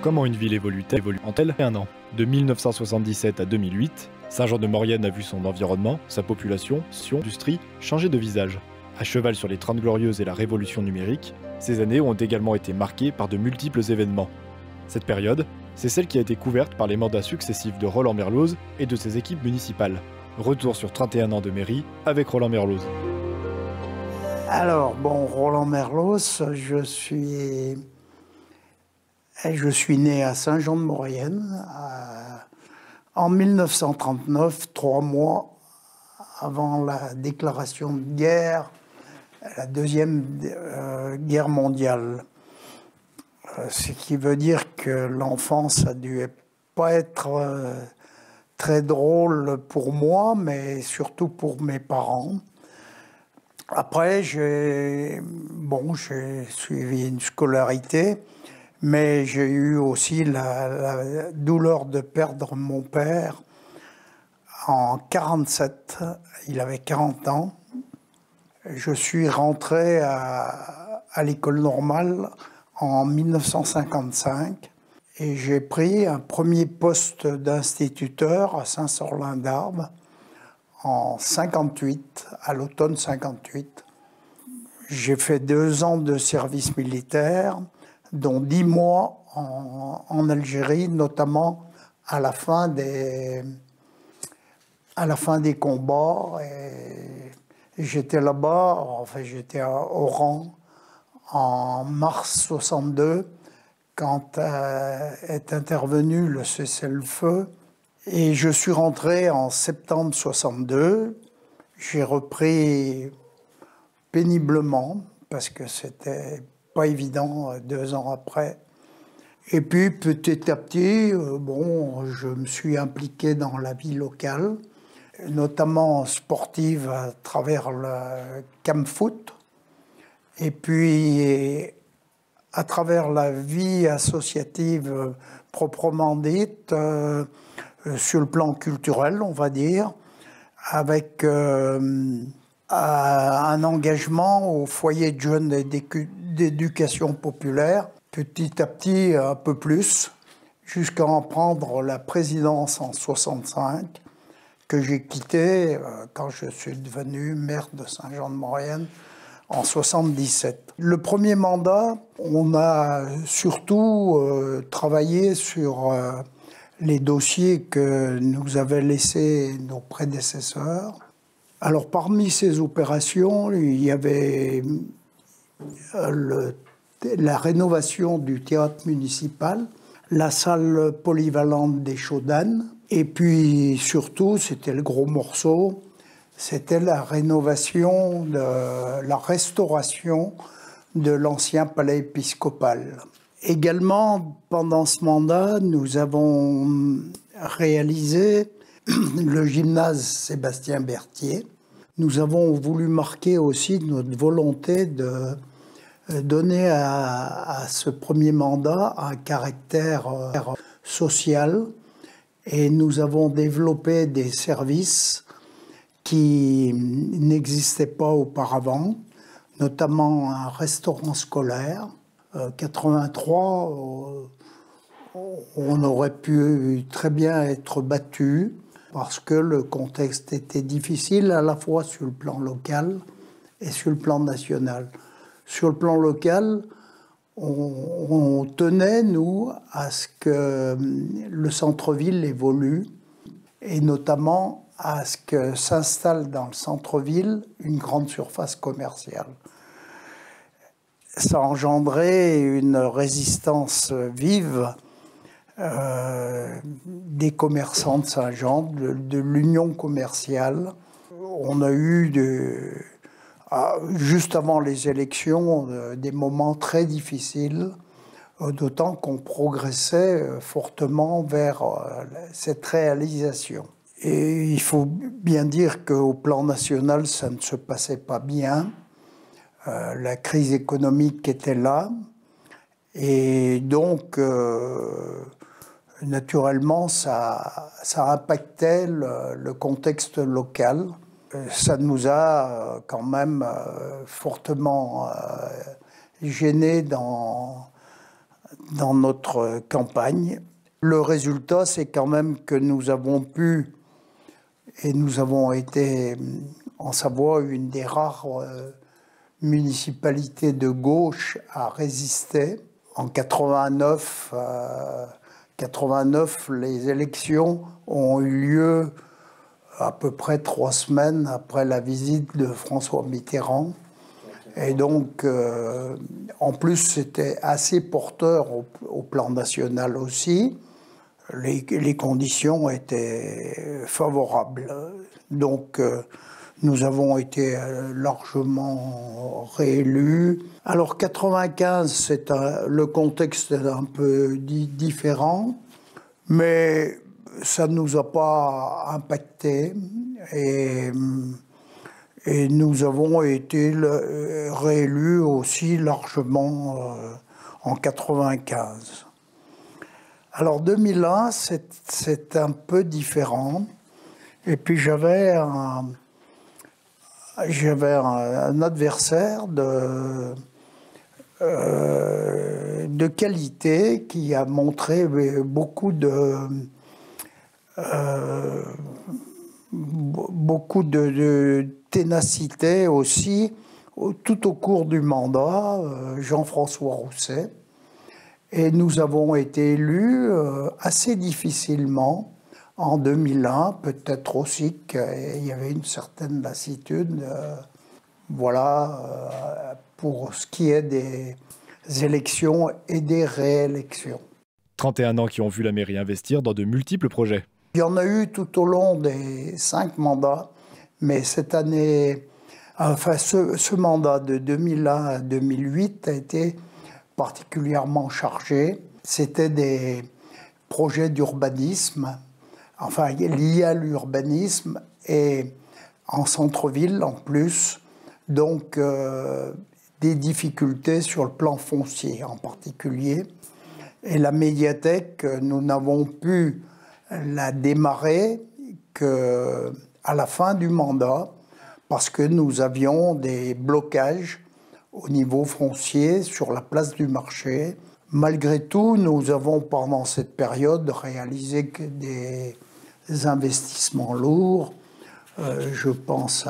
Comment une ville évolue-t-elle en un an? De 1977 à 2008, Saint-Jean-de-Maurienne a vu son environnement, sa population, son industrie changer de visage. À cheval sur les 30 Glorieuses et la révolution numérique, ces années ont également été marquées par de multiples événements. Cette période, c'est celle qui a été couverte par les mandats successifs de Roland Merloz et de ses équipes municipales. Retour sur 31 ans de mairie avec Roland Merloz. Alors, bon, Roland Merloz, je suis né à Saint-Jean-de-Maurienne en 1939, 3 mois avant la déclaration de guerre, la Deuxième Guerre mondiale. Ce qui veut dire que l'enfance a dû pas être très drôle pour moi, mais surtout pour mes parents. Après, j'ai suivi une scolarité, mais j'ai eu aussi la douleur de perdre mon père en 1947. Il avait 40 ans. Je suis rentré à l'école normale en 1955 et j'ai pris un premier poste d'instituteur à Saint-Sorlin-d'Arbes en 58, à l'automne 58. J'ai fait 2 ans de service militaire, dont 10 mois en Algérie, notamment à la fin des combats. Et j'étais là-bas, enfin j'étais à Oran en mars 62, quand est intervenu le cessez-le-feu. Et je suis rentré en septembre 62. J'ai repris péniblement, parce que c'était pas évident 2 ans après. Et puis petit à petit, je me suis impliqué dans la vie locale, notamment sportive à travers le Camfoot, et puis à travers la vie associative proprement dite, sur le plan culturel, on va dire, avec un engagement au foyer de jeunes d'éducation populaire, petit à petit un peu plus, jusqu'à en prendre la présidence en 65, que j'ai quitté quand je suis devenu maire de Saint-Jean-de-Maurienne en 77. Le premier mandat, on a surtout travaillé sur les dossiers que nous avaient laissés nos prédécesseurs. Alors parmi ces opérations, il y avait la rénovation du théâtre municipal, la salle polyvalente des Chaudanes, et puis surtout, c'était le gros morceau, c'était la restauration de l'ancien palais épiscopal. Également, pendant ce mandat, nous avons réalisé le gymnase Sébastien Berthier. Nous avons voulu marquer aussi notre volonté de donner à ce premier mandat un caractère social, et nous avons développé des services qui n'existaient pas auparavant, notamment un restaurant scolaire. 83, on aurait pu très bien être battu parce que le contexte était difficile à la fois sur le plan local et sur le plan national. Sur le plan local, on tenait, nous, à ce que le centre-ville évolue, et notamment à ce que s'installe dans le centre-ville une grande surface commerciale. Ça a engendré une résistance vive des commerçants de Saint-Jean, de l'union commerciale. On a eu, juste avant les élections, des moments très difficiles, d'autant qu'on progressait fortement vers cette réalisation. Et il faut bien dire qu'au plan national, ça ne se passait pas bien. La crise économique était là, et donc naturellement ça impactait le contexte local. Ça nous a quand même fortement gênés dans dans notre campagne. Le résultat, c'est quand même que nous avons pu, et nous avons été en Savoie une des rares municipalités de gauche à résister. En 89, les élections ont eu lieu à peu près 3 semaines après la visite de François Mitterrand. Et donc, en plus, c'était assez porteur au plan national aussi. Les conditions étaient favorables. Donc, nous avons été largement réélus. Alors, 95, le contexte est un peu différent, mais ça ne nous a pas impacté. Et nous avons été réélus aussi largement en 95. Alors 2001, c'est un peu différent. Et puis j'avais un adversaire de qualité qui a montré beaucoup de ténacité aussi tout au cours du mandat, Jean-François Rousset. Et nous avons été élus assez difficilement en 2001, peut-être aussi qu'il y avait une certaine lassitude. Pour ce qui est des élections et des réélections. 31 ans qui ont vu la mairie investir dans de multiples projets. Il y en a eu tout au long des 5 mandats, mais cette année, ce mandat de 2001 à 2008 a été particulièrement chargé. C'était des projets d'urbanisme, enfin liés à l'urbanisme et en centre-ville en plus, donc des difficultés sur le plan foncier en particulier. Et la médiathèque, nous n'avons pu la démarrer qu'à la fin du mandat, parce que nous avions des blocages au niveau foncier sur la place du marché. Malgré tout, nous avons pendant cette période réalisé que des investissements lourds. Je pense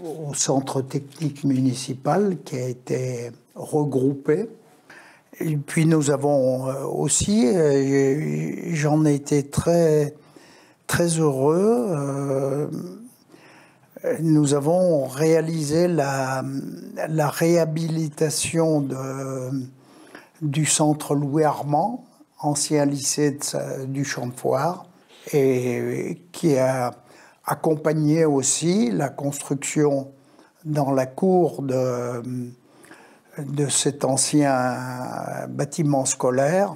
au centre technique municipal qui a été regroupé. Et puis nous avons aussi, j'en ai été très, très heureux, nous avons réalisé la réhabilitation du centre Louis Armand, ancien lycée du Champ de Foire, et qui a accompagné aussi la construction dans la cour de cet ancien bâtiment scolaire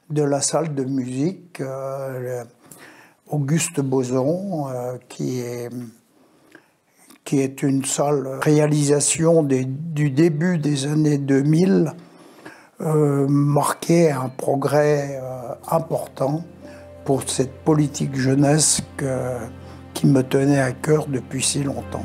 de la salle de musique Auguste Boson, qui est une salle réalisation du début des années 2000, marquait un progrès important pour cette politique jeunesse qui me tenait à cœur depuis si longtemps.